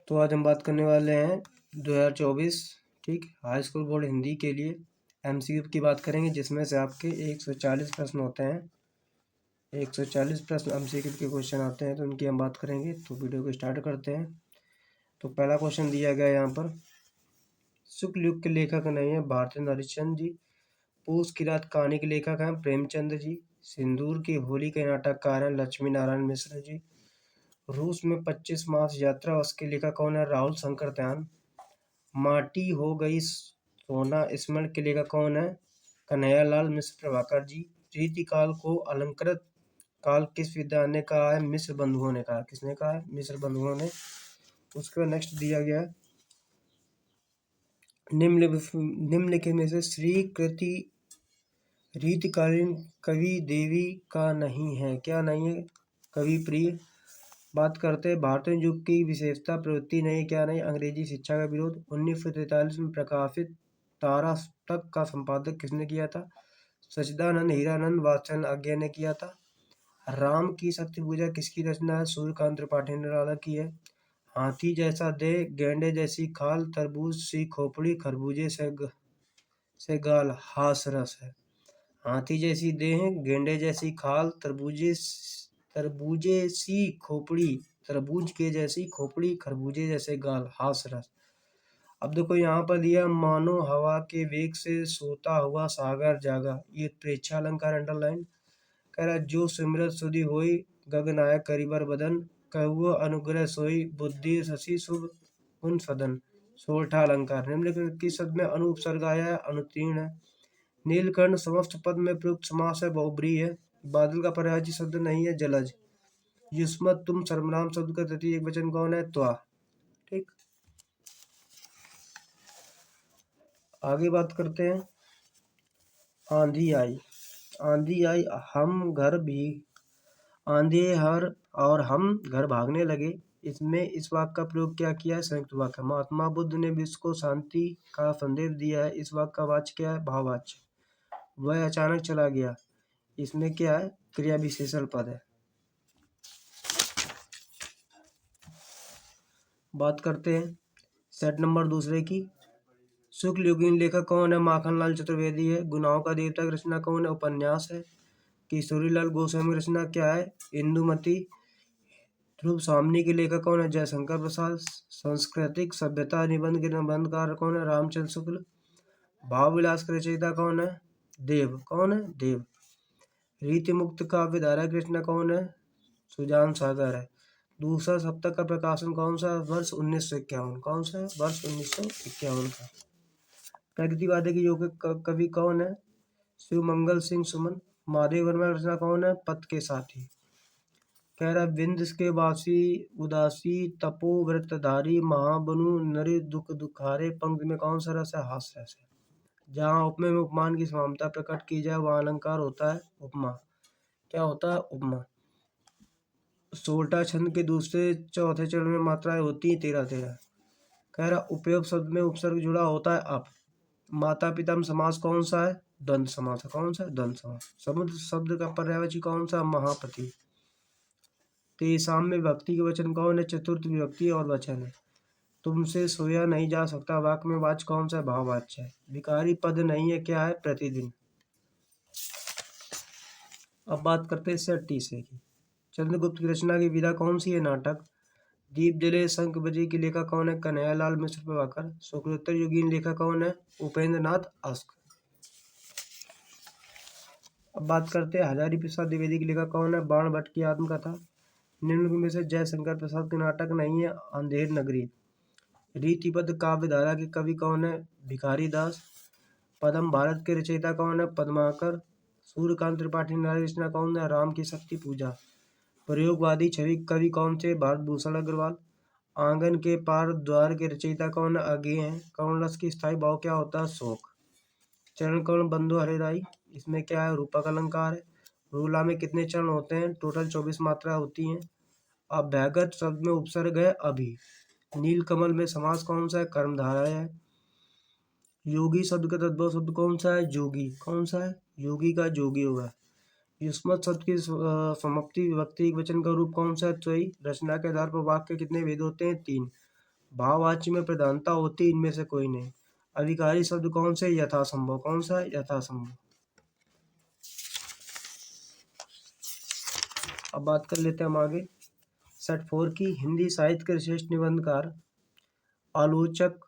तो आज हम बात करने वाले हैं 2024 ठीक हाई स्कूल बोर्ड हिंदी के लिए एमसीक्यू की बात करेंगे, जिसमें से आपके 140 प्रश्न होते हैं। 140 प्रश्न एमसीक्यू के क्वेश्चन आते हैं, तो उनकी हम बात करेंगे। तो वीडियो को स्टार्ट करते हैं। तो पहला क्वेश्चन दिया गया यहाँ पर, शुक्ल युग के लेखक नहीं है भारतेंद्र हरिश्चंद्र जी। पूस की रात कहानी के लेखक हैं प्रेमचंद जी। सिंदूर की होली के नाटककार हैं लक्ष्मी नारायण मिश्र जी। रूस में 25 मास यात्रा उसके लेखक कौन है? राहुल शंकर दयान। माटी हो गई सोना स्मरण के लेखक कौन है? कन्हैयालाल मिश्र प्रभाकर जी। रीतिकाल को अलंकृत काल किस विद्वान ने कहा है? मिश्र बंधुओं ने कहा। किसने कहा है? मिश्र बंधुओं ने। उसके बाद नेक्स्ट दिया गया है, निम्नलिखित में से श्री कृति रीतिकालीन कवि देवी का नहीं है। क्या नहीं है? कवि प्रिय। बात करते हैं भारतीय युग की विशेषता प्रवृत्ति नहीं। क्या नहीं? अंग्रेजी शिक्षा का विरोध। 1943 में प्रकाशित ताराष्टक का संपादक किसने किया था? सच्चिदानंद हीरानंद वात्स्यायन आज्ञा ने किया था। राम की शक्ति पूजा किसकी रचना है? सूर्यकांत त्रिपाठी निराला की है। हाथी जैसा देह, गेंडे जैसी खाल, तरबूज सी खोपड़ी, खरबूजे से गाल, हासरस है। हाथी जैसी देह, गेंडे जैसी खाल, तरबूजे सी खोपड़ी, तरबूज के जैसी खोपड़ी, खरबूजे जैसे गाल, हासरस। अब देखो यहाँ पर दिया, मानो हवा के वेग से सोता हुआ सागर जागा। ये प्रेक्षा अलंकार अंडरलाइन। कह रहा जो सिमरत सुधि होई, गगनायक करिबर बदन, कहुओ अनुग्रह सोई, बुद्धि शशि शुभ उन सदन। सोरठा अलंकार। निम्नलिखित किस शब्द में अनुपसर्ग आया है? अनुतीर्ण है। नीलकंठ समस्त पद में प्रयुक्त समास है, बहुब्रीहि है। बादल का पर्यायवाची शब्द नहीं है, जलज। युष्मत तुम सर्वनाम शब्द का तृतीय एकवचन कौन है? त्वा। ठीक, आगे बात करते हैं। आंधी आई। आंधी आई हम घर भी, आंधी हर और हम घर भागने लगे। इसमें इस वाक्य का प्रयोग क्या किया है? संयुक्त वाक्य। महात्मा बुद्ध ने विश्व को शांति का संदेश दिया है। इस वाक्य का वाच्य क्या है? भाववाच्य। वह अचानक चला गया। इसमें क्या है? क्रिया विशेषण पद है। बात करते हैं सेट नंबर दूसरे की। शुक्ल युगीन लेखक कौन है? माखनलाल चतुर्वेदी है। गुनाहों का देवता की रचना कौन है? उपन्यास है। किशोरीलाल गोस्वामी की रचना क्या है? इंदुमती। ध्रुव सामनी के लेखक कौन है? जयशंकर प्रसाद। सांस्कृतिक सभ्यता निबंध के निबंधकार कौन है? रामचंद्र शुक्ल। भाव विलास के रचयिता कौन है? देव। कौन है? देव। रीति मुक्त काव्य धारा की रचना कौन है? सुजान सागर है। दूसरा सप्तक का प्रकाशन कौन सा? वर्ष 1951। कौन सा? वर्ष 1951 का। प्रगतिवादी के योग कवि कौन है? शिव मंगल सिंह सुमन। महादेव वर्मा की रचना कौन है? पथ के साथी। कह रहा बिंद के वासी उदासी तपो व्रतधारी महाबनु नरि दुख दुखारे। पंक्ति में कौन सा रस है? हास्य रस है। जहाँ उपमेय में उपमान की समानता प्रकट की जाए वहाँ अलंकार होता है उपमा। क्या होता है? उपमा। सोलटा छंद के दूसरे चौथे चरण में मात्राएं होती हैं 13-13। कह रहा उपयोग शब्द में उपसर्ग जुड़ा होता है अप। माता पिता में समास कौन सा है? द्वंद्व समास है। कौन सा? द्वंद्व समास। समुद्र शब्द का पर्यायवाची कौन सा? महापति। तेषाम में भक्ति के वचन कौन है? चतुर्थ विभक्ति और वचन है। तुमसे सोया नहीं जा सकता वाक्य में वाच्य कौन सा? भाववाच्य है। विकारी पद नहीं है, क्या है? प्रतिदिन। अब बात करते हैं सेट तीसरे की। चंद्रगुप्त की रचना की विधा कौन सी है? नाटक। दीप जले शंख बजे की लेखक कौन है? कन्हैयालाल मिश्र प्रभाकर। शुक्लोत्तर युगीन लेखक कौन है? उपेंद्र नाथ अस्क। अब बात करते हैं हजारी प्रसाद द्विवेदी की लेखक कौन है? बाण भट्ट की आत्मकथा। निम्न में से जयशंकर प्रसाद के नाटक नहीं है, अंधेर नगरी। रीतिबद्ध काव्य धारा के कवि कौन है? भिखारी दास। पद्म भारत के रचयिता कौन है? पद्माकर। सूर्यकांत त्रिपाठी नारी रचना कौन है? राम की शक्ति पूजा। प्रयोगवादी छवि कवि कौन से? भारत भूषण अग्रवाल। आंगन के पार द्वार के रचयिता कौन है? अज्ञेय हैं। करुण रस की स्थायी भाव क्या होता है? शोक। चरण कर्ण बंधु हरे राई। इसमें क्या है? रूपक अलंकार है। रूला में कितने चरण होते हैं? टोटल 24 मात्रा होती हैं। अभ्यागत शब्द में उपसर्ग है अभी। नीलकमल में समास कौन सा है? कर्मधारय है। योगी शब्द का तद्भव शब्द कौन सा है? जोगी। कौन सा है? योगी का जोगी होगा। युष्मत शब्द की समाप्ति विभक्ति एक वचन का रूप कौन सा है? त्वयी। रचना के आधार पर वाक्य कितने भेद होते हैं? 3। भाववाची में प्रधानता होती इनमें से कोई नहीं। अधिकारी शब्द कौन से? यथासंभव। कौन सा है? यथासंभव। अब बात कर लेते हैं हम आगे। सेट 4 की हिंदी साहित्य के श्रेष्ठ निबंधकार, आलोचक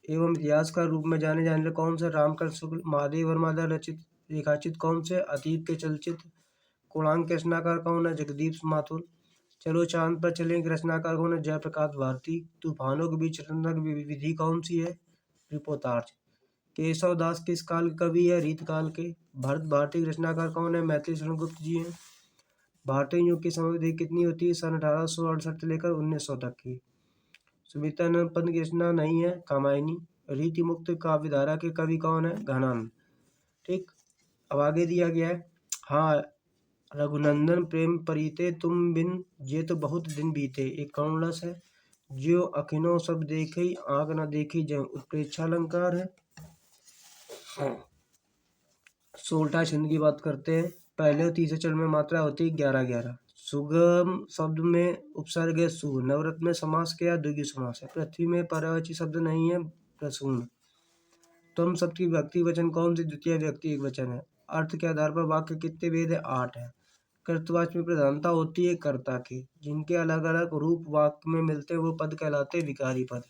एवं इतिहासकार रूप में जाने जाने कौन से? रामकृष्ण शुक्ल। महादेव वर्मा द्वारा रचित रेखाचित कौन से? अतीत के चलचित्र। पूर्णांक के रचनाकार कौन है? जगदीप माथुर। चलो चांद पर चलें के रचनाकार कौन है? जयप्रकाश भारती। तूफानों के बीच रचनात्मक विधि कौन सी है? रिपोर्ताज। केशव दास किस काल के कवि है? रीतकाल के। भरत भारती के रचनाकार कौन है? मैथिली शरण गुप्त जी हैं। भारतीय युग की समयावधि कितनी होती है? सन 1868 से लेकर 1900 तक की। सुमित्रानंद पंत की रचना नहीं है कामायनी। रीति मुक्त काव्यधारा के कवि कौन है? घनानंद। ठीक। अब आगे दिया गया है, हाँ, रघुनंदन प्रेम परीते तुम बिन जे तो बहुत दिन बीते, एक कौन रस है? जो अखिनो सब देखी आंख न देखी जय, उत्प्रेक्षा अलंकार है। सोलठा छंद की बात करते हैं। पहले और तीसरे चरण में मात्रा होती है 11-11। सुगम शब्द में उपसर्ग है सु। नवरत्न में समास क्या? द्विगु समास है। पृथ्वी में पर्यायवाची शब्द नहीं है प्रसून। तुम शब्द की व्यक्ति वचन कौन सी? द्वितीय व्यक्ति एक वचन है। अर्थ के आधार पर वाक्य कितने भेद है? 8 है। कर्तवाच्य में प्रधानता होती है कर्ता की। जिनके अलग अलग रूप वाक्य में मिलते हैं वो पद कहलाते हैं विकारी पद।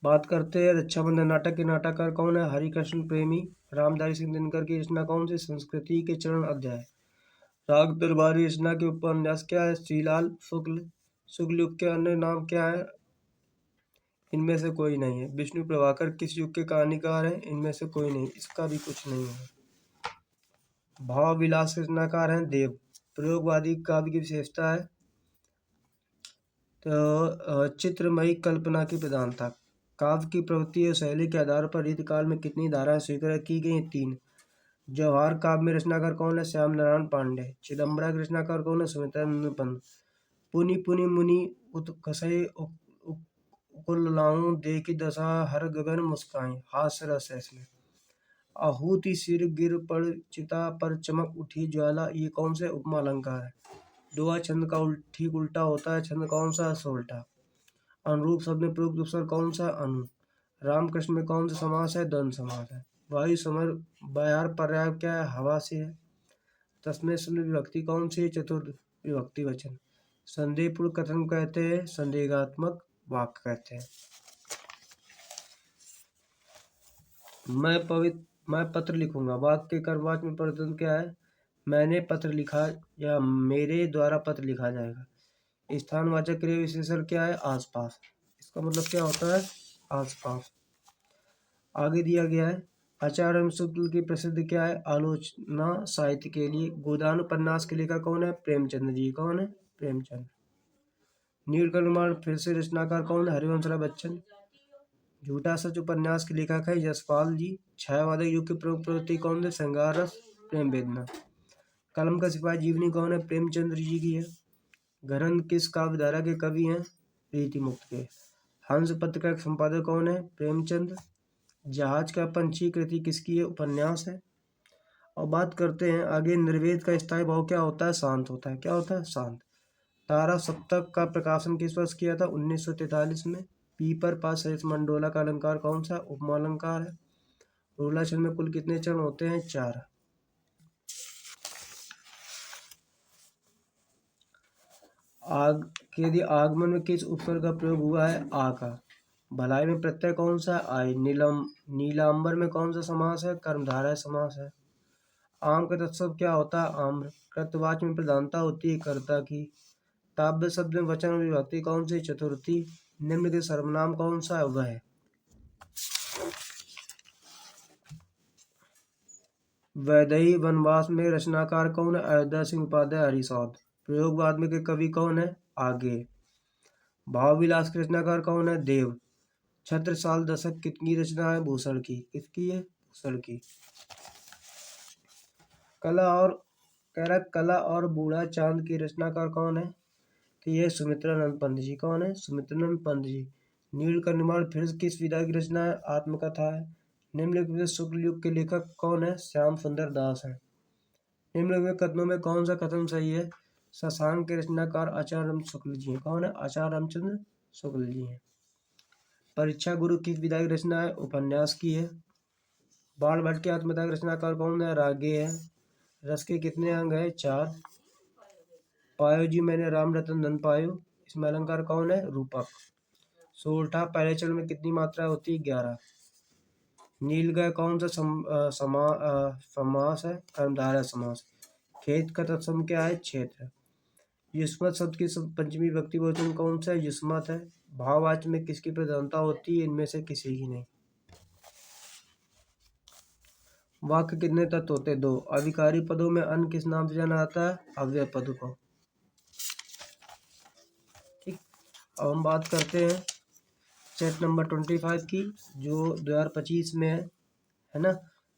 बात करते हैं रक्षाबंधन नाटक के नाटककार कौन है? हरिकृष्ण प्रेमी। रामधारी सिंह दिनकर की रचना कौन सी? संस्कृति के चरण अध्याय। राग दरबारी रचना के उपन्यास क्या है? श्रीलाल शुक्ल। शुक्ल युग के अन्य नाम क्या है? इनमें से कोई नहीं है। विष्णु प्रभाकर किस युग के कहानीकार हैं? इनमें से कोई नहीं, इसका भी कुछ नहीं है। भाव विलास के रचनाकार हैं देव। प्रयोगवादी काव्य की विशेषता है तो चित्रमयी कल्पना की प्रधानता। काव्य की प्रवृत्ति और शैली के आधार पर रीतिकाल में कितनी धाराएं स्वीकार की गई? 3। जवाहर काव्य में रचनाकार कौन है? श्याम नारायण पांडे। चिदम्बरा के रचनाकार कौन है? सुमित्रानंद पंत। पुनि पुनि मुनि उत्कसय उकुल लाऊं देखी दशा हर गगन मुस्काई, हास्य रस है इसमें। आहूति सिर गिर पड़ चिता पर चमक उठी ज्वाला, ये कौन से? उपमा अलंकार है। दुआ छंद का ठीक उल्टा होता है। छंद कौन सा? सोल्टा। अनुरूप शब्द में प्रयुक्त उपसर्ग कौन सा? अनु। रामकृष्ण में कौन सा समास है? द्वंद्व समास है। वायु समर बयार पर्याय क्या है? हवा से है। तस्में शब्द विभक्ति कौन सी है? चतुर्थ विभक्ति वचन। संदेहपूर्ण कथन कहते हैं संदेहात्मक वाक्य कहते हैं। मैं पत्र लिखूंगा। वाक्य के कर्मवाचक में परिवर्तन क्या है? मैंने पत्र लिखा या मेरे द्वारा पत्र लिखा जाएगा। स्थानवाचक क्रिया विशेषण क्या है? आसपास। इसका मतलब क्या होता है? आसपास। आगे दिया गया है आचार्य शुक्ल की प्रसिद्ध क्या है? आलोचना साहित्य के लिए। गोदान उपन्यास के लेखक कौन है? प्रेमचंद जी। कौन है? प्रेमचंद। नीलकंठ निर्माण फिर से रचनाकार कौन है? हरिवंश राय बच्चन। झूठा सच उपन्यास के लेखक है यशपाल जी। छायावादक युग की प्रमुख प्रवृत्ति कौन है? श्रृंगार रस, प्रेम वेदना। कलम का सिपाही जीवनी कौन है? प्रेमचंद्र जी की है। ग्रंथ किस काव्यधारा के कवि हैं? रीति मुक्त के। हंस पत्र का संपादक कौन है? प्रेमचंद। जहाज का पंछी कृति किसकी है? उपन्यास है। और बात करते हैं आगे, निर्वेद का स्थायी भाव क्या होता है? शांत होता है। क्या होता है? शांत। तारा सप्तक का प्रकाशन किस वर्ष किया था? 1943 में। पीपर पास मंडोला का अलंकार कौन सा? उपमा अलंकार है। रोला छंद में कुल कितने चरण होते हैं? 4। यदि आगमन में किस उपसर्ग का प्रयोग हुआ है? आ का। भलाई में प्रत्यय कौन सा? आय। नीलांबर में कौन सा समास है? कर्मधारय समास है। आम का तत्सव क्या होता है? आम्र। कृतवाच्य में प्रधानता होती है कर्ता की। ताव्य शब्द में वचन और विभक्ति कौन सी? चतुर्थी। निम्न के सर्वनाम कौन सा है? वह। वैदेही वनवास में रचनाकार कौन है? अयोध्या सिंह उपाध्याय हरिशौध। प्रयोगवाद में के कवि कौन है? आगे। भाव विलास के रचनाकार कौन है? देव। छत्रसाल दशक कितनी रचना है? भूषण की। किसकी है? भूषण की। कला और बूढ़ा चांद की रचनाकार कौन है? तो यह सुमित्रानंद पंत जी। कौन है? सुमित्रानंद पंत जी। नील का निर्माण फिर किस विधा की रचना है? आत्मकथा है। निम्नलिखित में शुक्ल युग के लेखक कौन है? श्याम सुंदर दास है। निम्नलिखित कथनों में कौन सा कथन सही है? शशांक के रचनाकार आचार्य रामचंद्र शुक्ल जी हैं। कौन है? आचार्य रामचंद्र शुक्ल जी हैं। परीक्षा गुरु किस विधा की रचना है? उपन्यास की है। बाण भट्ट की आत्मकथा की रचनाकार कौन है? रागे है। रस के कितने अंग है? 4। पायो जी मैंने राम रतन धन पायो, इसमें अलंकार कौन है? रूपक। सोरठा पहले चरण में कितनी मात्रा होती है? 11। नीलगाय कौन सा समास है? कर्मधारय समास। खेत का तत्सम क्या है? क्षेत्र। युष्मत शब्द की पंचमी विभक्ति बहुवचन कौन सा है? युष्मत है। भाववाचक में किसकी प्रधानता होती है? इनमें से किसी की नहीं। वाक्य कितने तत्व होते हैं? 2। अधिकारी पदों में अन्य किस नाम से जाना जाता है? अव्यय पद को। ठीक। अब हम बात करते हैं सेट नंबर 25 की, जो 2025 में है ना।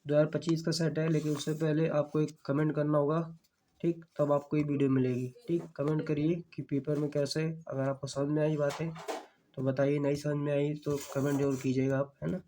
2025 का सेट है, लेकिन उससे पहले आपको एक कमेंट करना होगा। ठीक, तब आपको ये वीडियो मिलेगी। ठीक, कमेंट करिए कि पेपर में कैसे, अगर आपको समझ में आई बातें तो बताइए, नहीं समझ में आई तो कमेंट जरूर कीजिएगा आप, है ना।